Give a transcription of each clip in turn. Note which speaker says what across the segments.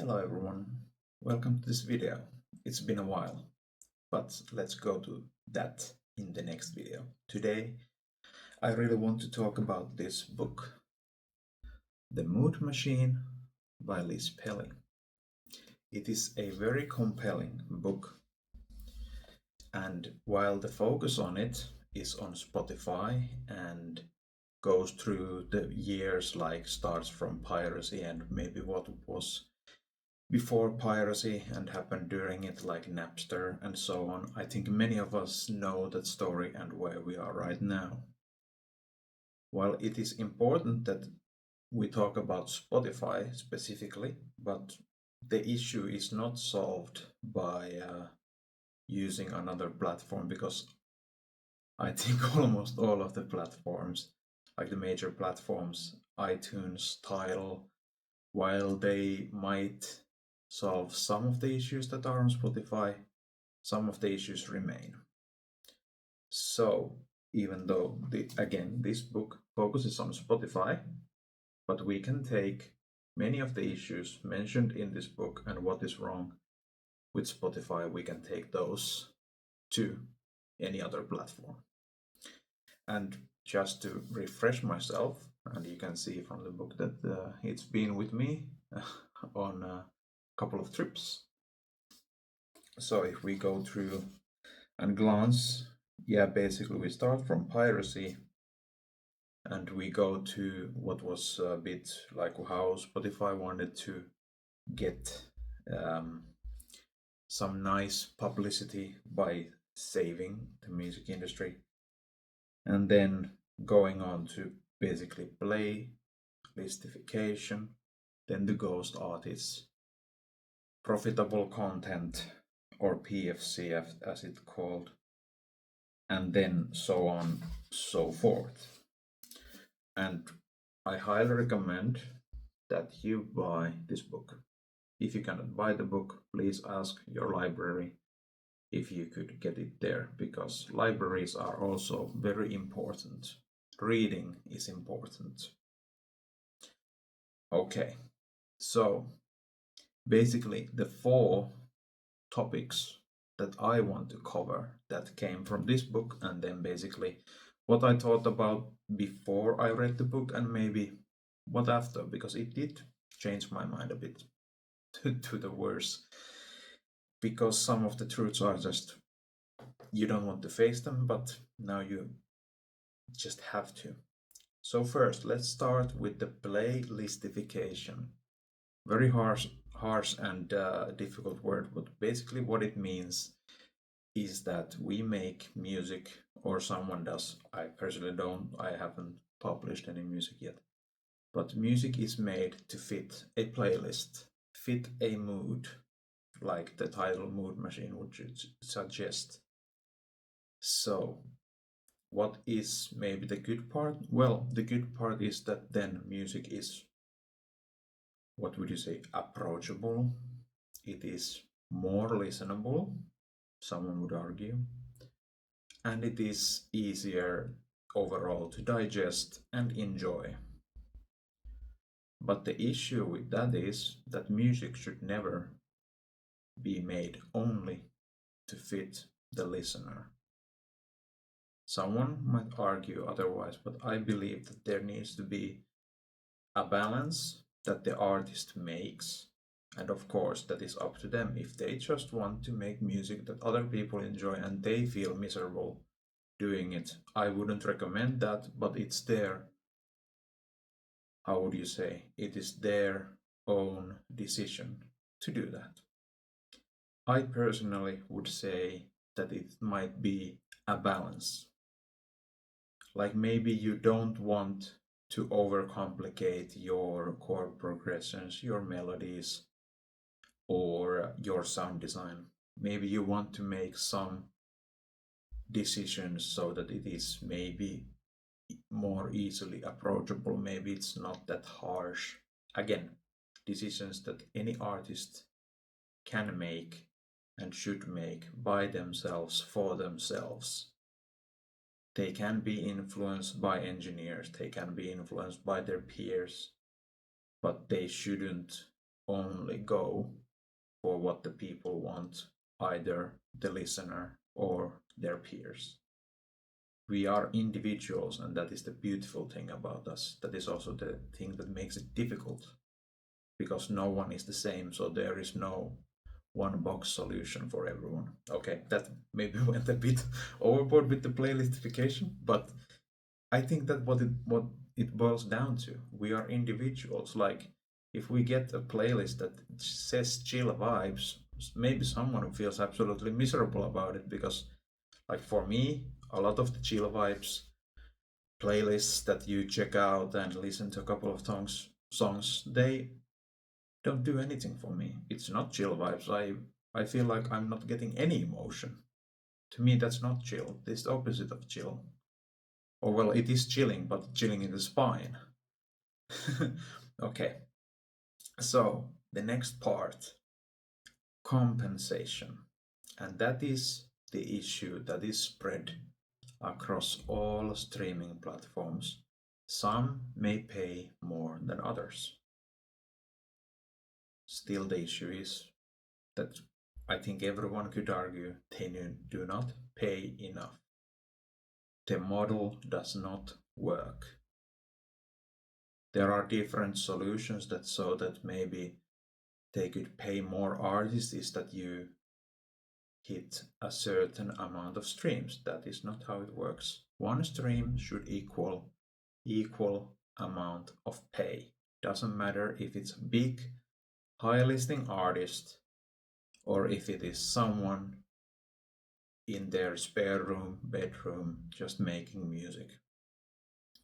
Speaker 1: Hello everyone, welcome to this video. It's been a while, but let's go to that in the next video. Today, I really want to talk about this book, The Mood Machine by Liz Pelly. It is a very compelling book, and while the focus on it is on Spotify and goes through the years, like starts from piracy and maybe what was before piracy and happened during it, like Napster and so on. I think many of us know that story and where we are right now. While it is important that we talk about Spotify specifically, but the issue is not solved by using another platform, because I think almost all of the platforms, like the major platforms, iTunes, Tidal, while they might solve some of the issues that are on Spotify, some of the issues remain. So, even though, again, this book focuses on Spotify, but we can take many of the issues mentioned in this book and what is wrong with Spotify, we can take those to any other platform. And just to refresh myself, and you can see from the book that it's been with me on a couple of trips. So if we go through and glance, yeah, basically we start from piracy and we go to what was a bit like how Spotify wanted to get some nice publicity by saving the music industry, and then going on to basically play listification, then the ghost artists, profitable content, or PFC as it's called, and then so on, so forth. And I highly recommend that you buy this book. If you cannot buy the book, please ask your library if you could get it there, because libraries are also very important. Reading is important. Okay, so basically the four topics that I want to cover that came from this book, and then basically what I thought about before I read the book and maybe what after, because it did change my mind a bit to the worse, because some of the truths are just you don't want to face them, but now you just have to. So first, let's start with the playlistification. Very harsh and difficult word, but basically what it means is that we make music, or someone does. I personally don't. I haven't published any music yet. But music is made to fit a playlist, fit a mood, like the title Mood Machine would suggest. So, what is maybe the good part? Well, the good part is that then music is, what would you say, approachable. It is more listenable, someone would argue, and it is easier overall to digest and enjoy. But the issue with that is that music should never be made only to fit the listener. Someone might argue otherwise, but I believe that there needs to be a balance that the artist makes. And of course, that is up to them. If they just want to make music that other people enjoy and they feel miserable doing it, I wouldn't recommend that, but it's their, how would you say, it is their own decision to do that. I personally would say that it might be a balance. Like maybe you don't want to overcomplicate your chord progressions, your melodies, or your sound design. Maybe you want to make some decisions so that it is maybe more easily approachable. Maybe it's not that harsh. Again, decisions that any artist can make and should make by themselves for themselves. They can be influenced by engineers, they can be influenced by their peers, but they shouldn't only go for what the people want, either the listener or their peers. We are individuals, and that is the beautiful thing about us. That is also the thing that makes it difficult, because no one is the same, so there is no one box solution for everyone. Okay, that maybe went a bit overboard with the playlistification, but I think that what it boils down to, we are individuals. Like, if we get a playlist that says chill vibes, maybe someone who feels absolutely miserable about it, because, like, for me, a lot of the chill vibes playlists that you check out and listen to a couple of songs, they don't do anything for me. It's not chill vibes. I feel like I'm not getting any emotion. To me, that's not chill. It's the opposite of chill. Or, well, it is chilling, but chilling in the spine. Okay, so the next part, compensation. And that is the issue that is spread across all streaming platforms. Some may pay more than others. Still, the issue is that I think everyone could argue they do not pay enough. The model does not work. There are different solutions that so that maybe they could pay more artists is that you hit a certain amount of streams. That is not how it works. One stream should equal amount of pay. Doesn't matter if it's a big high listing artist or if it is someone in their spare room, bedroom, just making music.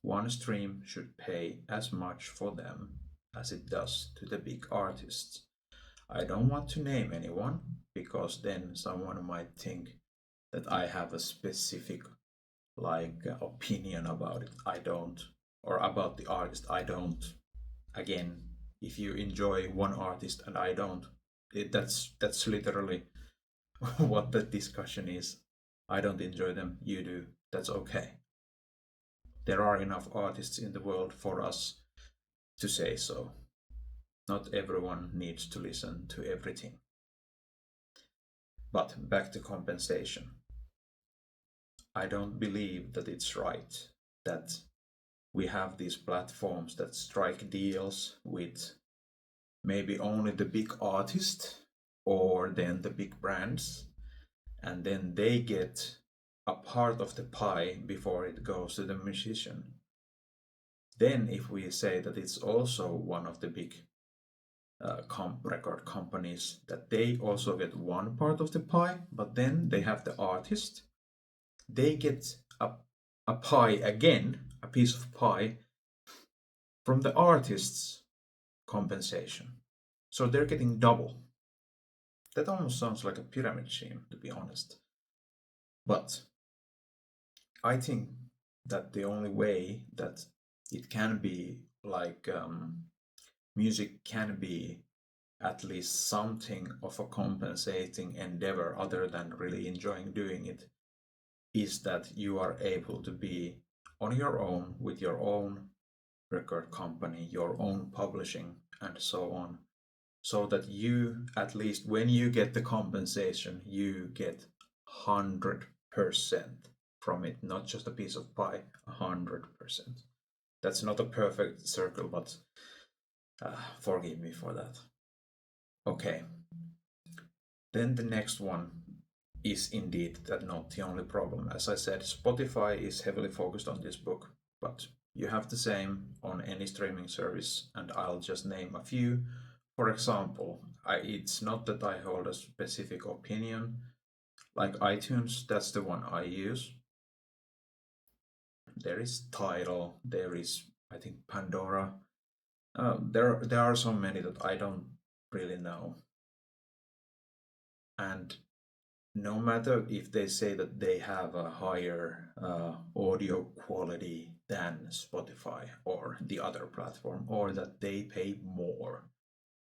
Speaker 1: One stream should pay as much for them as it does to the big artists. I don't want to name anyone, because then someone might think that I have a specific opinion about it. I don't. Or about the artist. I don't. Again, if you enjoy one artist and I don't, that's literally what the discussion is. I don't enjoy them, you do. That's okay. There are enough artists in the world for us to say so. Not everyone needs to listen to everything. But back to compensation. I don't believe that it's right that we have these platforms that strike deals with maybe only the big artist or then the big brands, and then they get a part of the pie before it goes to the musician. Then, if we say that it's also one of the big record companies, that they also get one part of the pie, but then they have the artist, they get a pie again, a piece of pie from the artist's compensation. So they're getting double. That almost sounds like a pyramid scheme, to be honest. But I think that the only way that it can be music can be at least something of a compensating endeavor other than really enjoying doing it is that you are able to be on your own with your own record company, your own publishing, and so on, so that you, at least when you get the compensation, you get 100% from it, not just a piece of pie, 100%. That's not a perfect circle, but forgive me for that. Okay, then the next one is indeed that not the only problem. As I said, Spotify is heavily focused on this book, but you have the same on any streaming service, and I'll just name a few. For example, it's not that I hold a specific opinion. Like iTunes, that's the one I use. There is Tidal, there is, I think, Pandora. There are so many that I don't really know. And no matter if they say that they have a higher audio quality than Spotify or the other platform, or that they pay more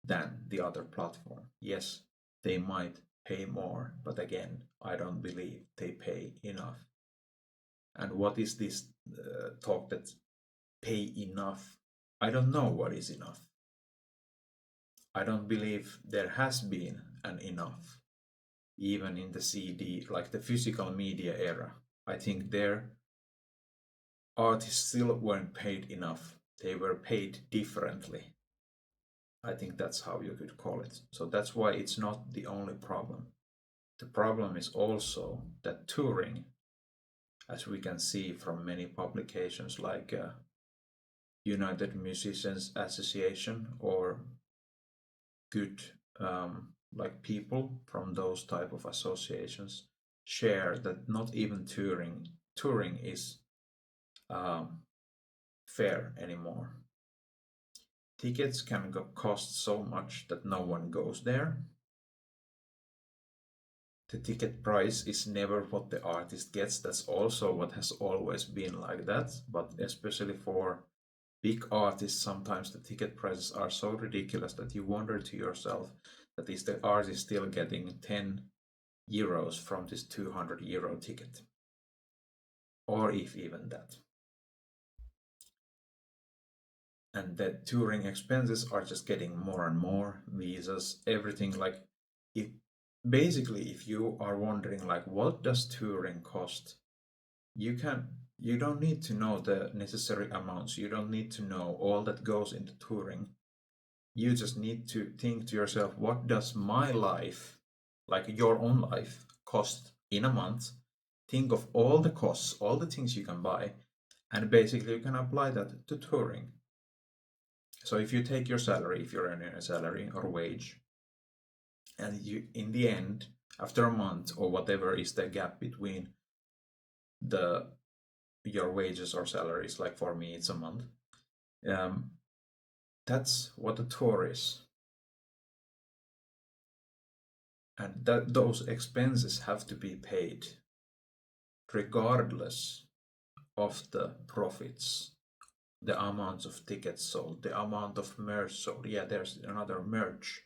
Speaker 1: than the other platform, yes, they might pay more, but again, I don't believe they pay enough. And what is this talk that pay enough? I don't know what is enough. I don't believe there has been an enough, even in the CD, like the physical media era. I think their artists still weren't paid enough. They were paid differently. I think that's how you could call it. So that's why it's not the only problem. The problem is also that touring, as we can see from many publications like United Musicians Association or good like people from those type of associations share that not even touring is um, fair anymore. Tickets can cost so much that no one goes there. The ticket price is never what the artist gets. That's also what has always been like that. But especially for big artists, sometimes the ticket prices are so ridiculous that you wonder to yourself that is the artist still getting 10 euros from this 200 euro ticket? Or if even that. And the touring expenses are just getting more and more, visas, everything. Like if basically if you are wondering like what does touring cost, you can you don't need to know the necessary amounts, you don't need to know all that goes into touring. You just need to think to yourself, what does my life, like your own life, cost in a month? Think of all the costs, all the things you can buy, and basically you can apply that to touring. So if you take your salary, if you're earning a salary or wage, and you in the end, after a month or whatever is the gap between the your wages or salaries, like for me it's a month, um, that's what a tour is. And that those expenses have to be paid regardless of the profits, the amounts of tickets sold, the amount of merch sold. Yeah, there's another merch.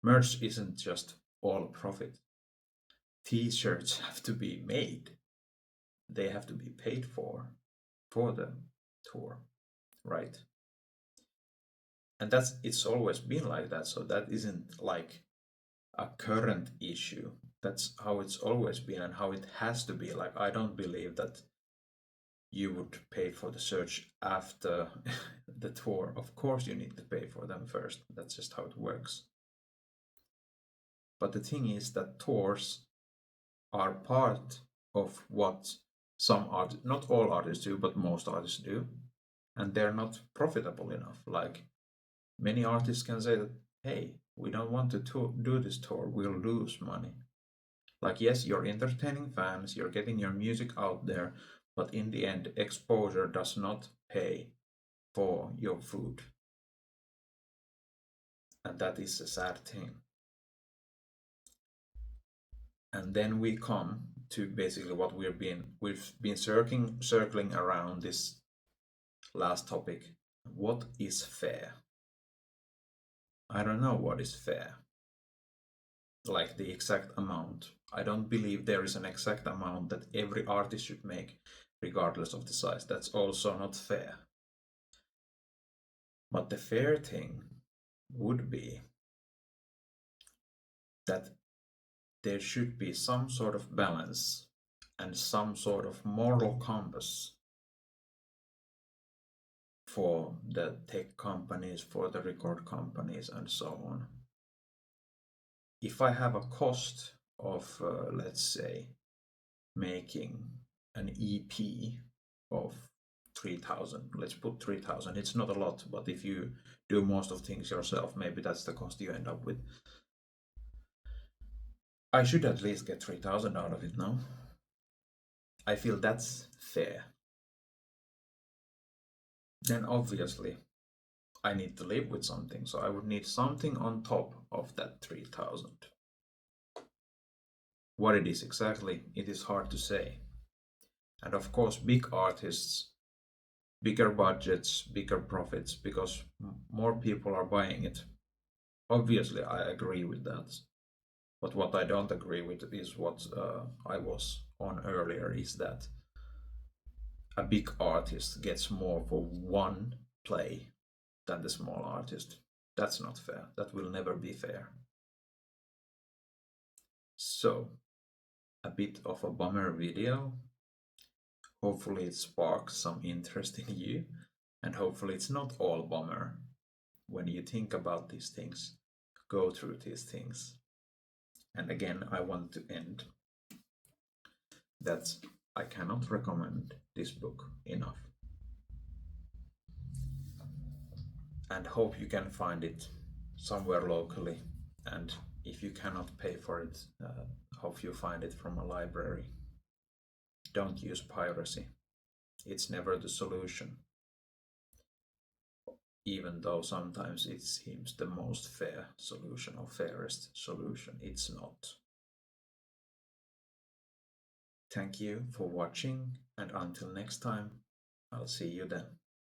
Speaker 1: Merch isn't just all profit. T-shirts have to be made. They have to be paid for the tour, right? And that's it's always been like that. So that isn't like a current issue. That's how it's always been and how it has to be. Like I don't believe that you would pay for the search after the tour. Of course, you need to pay for them first. That's just how it works. But the thing is that tours are part of what some artists, not all artists do, but most artists do, and they're not profitable enough. Like many artists can say that, hey, we don't want to do this tour, we'll lose money. Like, yes, you're entertaining fans, you're getting your music out there, but in the end, exposure does not pay for your food. And that is a sad thing. And then we come to basically what we've been circling around this last topic. What is fair? I don't know what is fair. Like the exact amount. I don't believe there is an exact amount that every artist should make, regardless of the size. That's also not fair. But the fair thing would be that there should be some sort of balance and some sort of moral compass for the tech companies, for the record companies, and so on. If I have a cost of, let's say, making an EP of 3,000, let's put 3,000, it's not a lot, but if you do most of things yourself, maybe that's the cost you end up with. I should at least get 3,000 out of it now. I feel that's fair. Then obviously I need to live with something, so I would need something on top of that 3,000. What it is exactly, it is hard to say. And of course, big artists, bigger budgets, bigger profits, because more people are buying it. Obviously, I agree with that. But what I don't agree with is what I was on earlier, is that a big artist gets more for one play than the small artist. That's not fair. That will never be fair. So, a bit of a bummer video. Hopefully, it sparks some interest in you, and hopefully, it's not all bummer. When you think about these things, go through these things. And again, I want to end that I cannot recommend this book enough. And hope you can find it somewhere locally. And if you cannot pay for it, hope you find it from a library. Don't use piracy. It's never the solution, even though sometimes it seems the most fair solution or fairest solution. It's not. Thank you for watching, and until next time, I'll see you then.